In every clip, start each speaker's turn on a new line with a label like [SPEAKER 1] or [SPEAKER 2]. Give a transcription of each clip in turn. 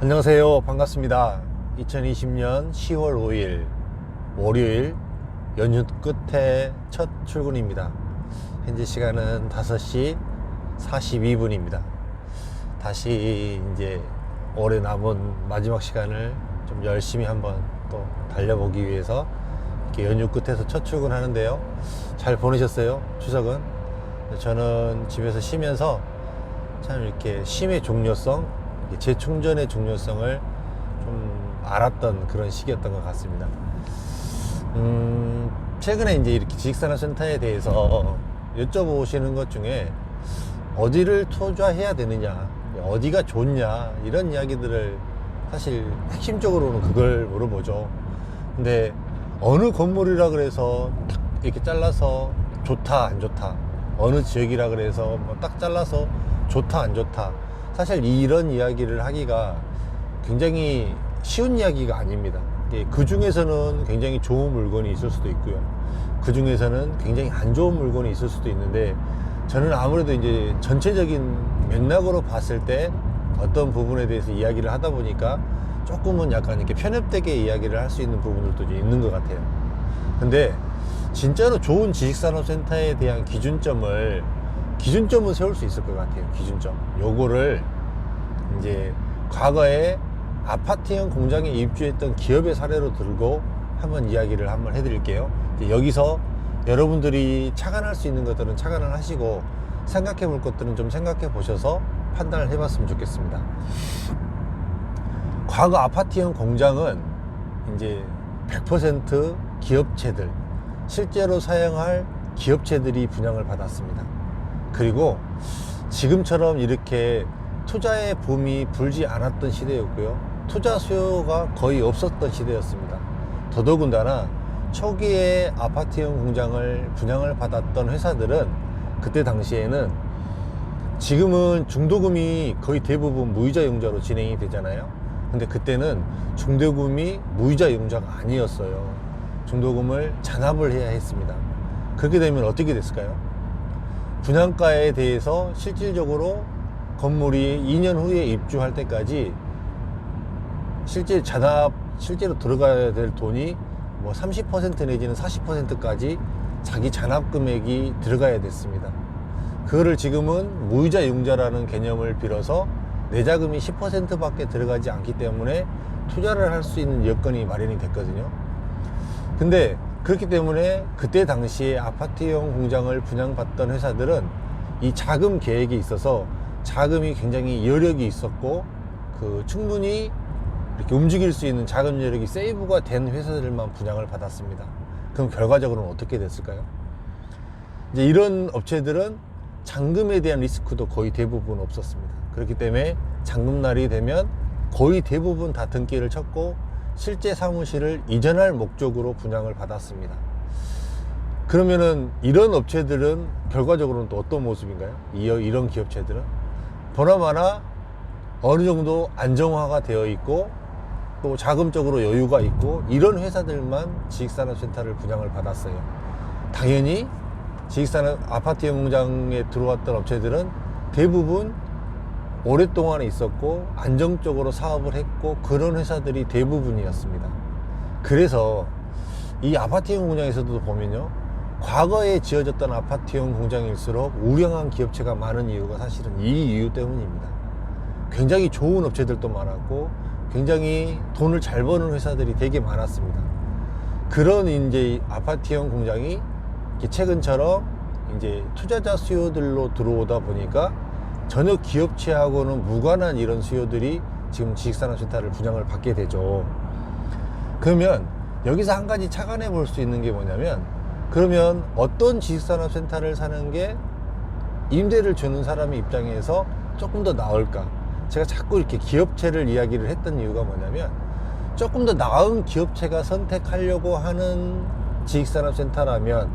[SPEAKER 1] 안녕하세요. 반갑습니다. 2020년 10월 5일 월요일 연휴 끝에 첫 출근입니다. 현재 시간은 5시 42분입니다. 다시 이제 올해 남은 마지막 시간을 좀 열심히 한번 또 달려보기 위해서 이렇게 연휴 끝에서 첫 출근하는데요. 잘 보내셨어요? 추석은? 저는 집에서 쉬면서 참 이렇게 쉼의 종료성, 재충전의 중요성을 좀 알았던 그런 시기였던 것 같습니다. 최근에 이제 이렇게 지식산업센터에 대해서 여쭤보시는 것 중에 어디를 투자해야 되느냐, 어디가 좋냐, 이런 이야기들을 사실 핵심적으로는 그걸 물어보죠. 근데 어느 건물이라 그래서 딱 이렇게 잘라서 좋다, 안 좋다, 어느 지역이라 그래서 뭐 딱 잘라서 좋다, 안 좋다, 사실 이런 이야기를 하기가 굉장히 쉬운 이야기가 아닙니다. 그 중에서는 굉장히 좋은 물건이 있을 수도 있고요. 그 중에서는 굉장히 안 좋은 물건이 있을 수도 있는데, 저는 아무래도 이제 전체적인 맥락으로 봤을 때 어떤 부분에 대해서 이야기를 하다 보니까 조금은 약간 이렇게 편협되게 이야기를 할 수 있는 부분들도 좀 있는 것 같아요. 근데 진짜로 좋은 지식산업센터에 대한 기준점을 세울 수 있을 것 같아요. 기준점. 요거를 이제 과거에 아파트형 공장에 입주했던 기업의 사례로 들고 한번 이야기를 한번 해드릴게요. 여기서 여러분들이 착안할 수 있는 것들은 착안을 하시고, 생각해 볼 것들은 좀 생각해 보셔서 판단을 해봤으면 좋겠습니다. 과거 아파트형 공장은 이제 100% 기업체들, 실제로 사용할 기업체들이 분양을 받았습니다. 그리고 지금처럼 이렇게 투자의 붐이 불지 않았던 시대였고요. 투자 수요가 거의 없었던 시대였습니다. 더더군다나 초기에 아파트형 공장을 분양을 받았던 회사들은 그때 당시에는, 지금은 중도금이 거의 대부분 무이자 융자로 진행이 되잖아요. 근데 그때는 중도금이 무이자 융자가 아니었어요. 중도금을 잔압을 해야 했습니다. 그렇게 되면 어떻게 됐을까요? 분양가에 대해서 실질적으로 건물이 2년 후에 입주할 때까지 실제로 들어가야 될 돈이 뭐 30% 내지는 40%까지 자기 잔압 금액이 들어가야 됐습니다. 그거를 지금은 무이자 융자라는 개념을 빌어서 내 자금이 10% 밖에 들어가지 않기 때문에 투자를 할 수 있는 여건이 마련이 됐거든요. 근데 그렇기 때문에 그때 당시에 아파트형 공장을 분양받던 회사들은 이 자금 계획이 있어서 자금이 굉장히 여력이 있었고, 충분히 이렇게 움직일 수 있는 자금 여력이 세이브가 된 회사들만 분양을 받았습니다. 그럼 결과적으로는 어떻게 됐을까요? 이제 이런 업체들은 잔금에 대한 리스크도 거의 대부분 없었습니다. 그렇기 때문에 잔금날이 되면 거의 대부분 다 등기를 쳤고 실제 사무실을 이전할 목적으로 분양을 받았습니다. 그러면은 이런 업체들은 결과적으로는 또 어떤 모습인가요? 이런 기업체들은 보나마나 어느 정도 안정화가 되어 있고 또 자금적으로 여유가 있고, 이런 회사들만 지식산업센터를 분양을 받았어요. 당연히 지식산업 아파트형 공장에 들어왔던 업체들은 대부분 오랫동안 있었고 안정적으로 사업을 했고, 그런 회사들이 대부분이었습니다. 그래서 이 아파트형 공장에서도 보면요, 과거에 지어졌던 아파트형 공장일수록 우량한 기업체가 많은 이유가 사실은 이 이유 때문입니다. 굉장히 좋은 업체들도 많았고 굉장히 돈을 잘 버는 회사들이 되게 많았습니다. 그런 이제 아파트형 공장이 최근처럼 이제 투자자 수요들로 들어오다 보니까 전혀 기업체하고는 무관한 이런 수요들이 지금 지식산업센터를 분양을 받게 되죠. 그러면 여기서 한 가지 착안해 볼 수 있는 게 뭐냐면, 그러면 어떤 지식산업센터를 사는 게 임대를 주는 사람의 입장에서 조금 더 나을까? 제가 자꾸 이렇게 기업체를 이야기를 했던 이유가 뭐냐면, 조금 더 나은 기업체가 선택하려고 하는 지식산업센터라면,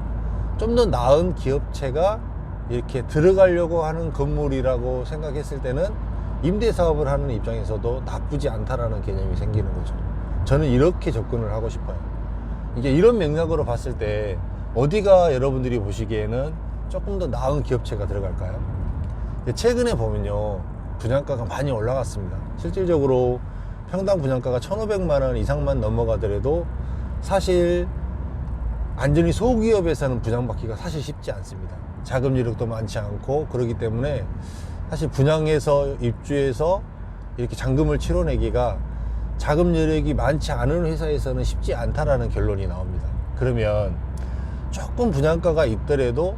[SPEAKER 1] 좀 더 나은 기업체가 이렇게 들어가려고 하는 건물이라고 생각했을 때는 임대사업을 하는 입장에서도 나쁘지 않다라는 개념이 생기는 거죠. 저는 이렇게 접근을 하고 싶어요. 이게 이런 맥락으로 봤을 때 어디가 여러분들이 보시기에는 조금 더 나은 기업체가 들어갈까요? 최근에 보면요, 분양가가 많이 올라갔습니다. 실질적으로 평당 분양가가 1,500만 원 이상만 넘어가더라도 사실 안전히 소기업에서는 분양받기가 사실 쉽지 않습니다. 자금 여력도 많지 않고 그러기 때문에 사실 분양해서 입주해서 이렇게 잔금을 치러내기가 자금 여력이 많지 않은 회사에서는 쉽지 않다라는 결론이 나옵니다. 그러면 조금 분양가가 있더라도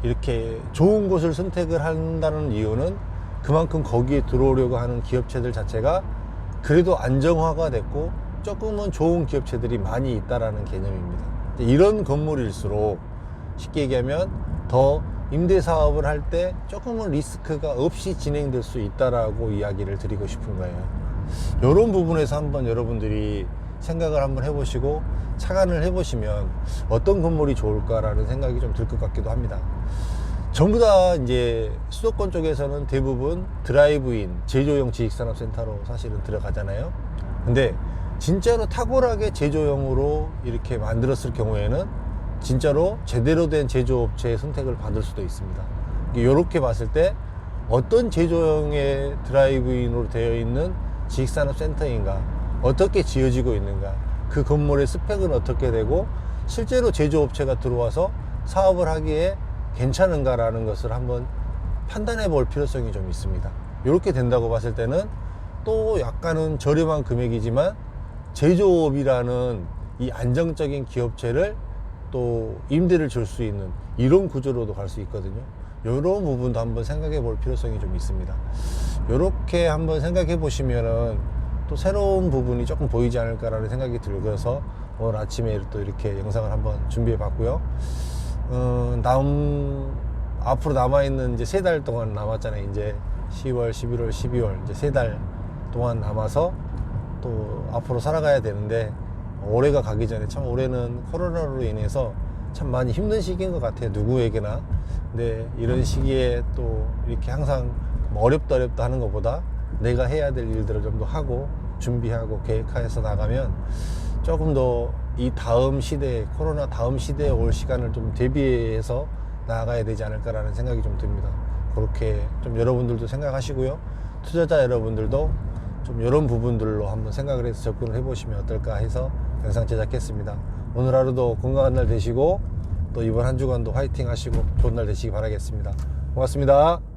[SPEAKER 1] 이렇게 좋은 곳을 선택을 한다는 이유는 그만큼 거기에 들어오려고 하는 기업체들 자체가 그래도 안정화가 됐고 조금은 좋은 기업체들이 많이 있다라는 개념입니다. 이런 건물일수록 쉽게 얘기하면 더 임대 사업을 할 때 조금은 리스크가 없이 진행될 수 있다라고 이야기를 드리고 싶은 거예요. 이런 부분에서 한번 여러분들이 생각을 한번 해보시고 착안을 해보시면 어떤 건물이 좋을까라는 생각이 좀 들 것 같기도 합니다. 전부 다 이제 수도권 쪽에서는 대부분 드라이브인 제조용 지식산업센터로 사실은 들어가잖아요. 근데 진짜로 탁월하게 제조용으로 이렇게 만들었을 경우에는 진짜로 제대로 된 제조업체의 선택을 받을 수도 있습니다. 이렇게 봤을 때 어떤 제조용의 드라이브인으로 되어 있는 지식산업센터인가, 어떻게 지어지고 있는가, 그 건물의 스펙은 어떻게 되고 실제로 제조업체가 들어와서 사업을 하기에 괜찮은가라는 것을 한번 판단해 볼 필요성이 좀 있습니다. 이렇게 된다고 봤을 때는 또 약간은 저렴한 금액이지만 제조업이라는 이 안정적인 기업체를 또 임대를 줄 수 있는 이런 구조로도 갈 수 있거든요. 이런 부분도 한번 생각해 볼 필요성이 좀 있습니다. 이렇게 한번 생각해 보시면은 또 새로운 부분이 조금 보이지 않을까라는 생각이 들어서 오늘 아침에 또 이렇게 영상을 한번 준비해 봤고요. 앞으로 남아있는 이제 3달 동안 남았잖아요. 이제 10월, 11월, 12월 이제 3달 동안 남아서 또 앞으로 살아가야 되는데 올해가 가기 전에 참 올해는 코로나로 인해서 참 많이 힘든 시기인 것 같아요. 누구에게나. 근데 이런 시기에 또 이렇게 항상 어렵다 하는 것보다 내가 해야 될 일들을 좀 더 하고 준비하고 계획해서 나가면 조금 더 이 다음 시대에, 코로나 다음 시대에 올 시간을 좀 대비해서 나아가야 되지 않을까라는 생각이 좀 듭니다. 그렇게 좀 여러분들도 생각하시고요. 투자자 여러분들도 좀 이런 부분들로 한번 생각을 해서 접근을 해보시면 어떨까 해서 영상 제작했습니다. 오늘 하루도 건강한 날 되시고 또 이번 한 주간도 화이팅 하시고 좋은 날 되시기 바라겠습니다. 고맙습니다.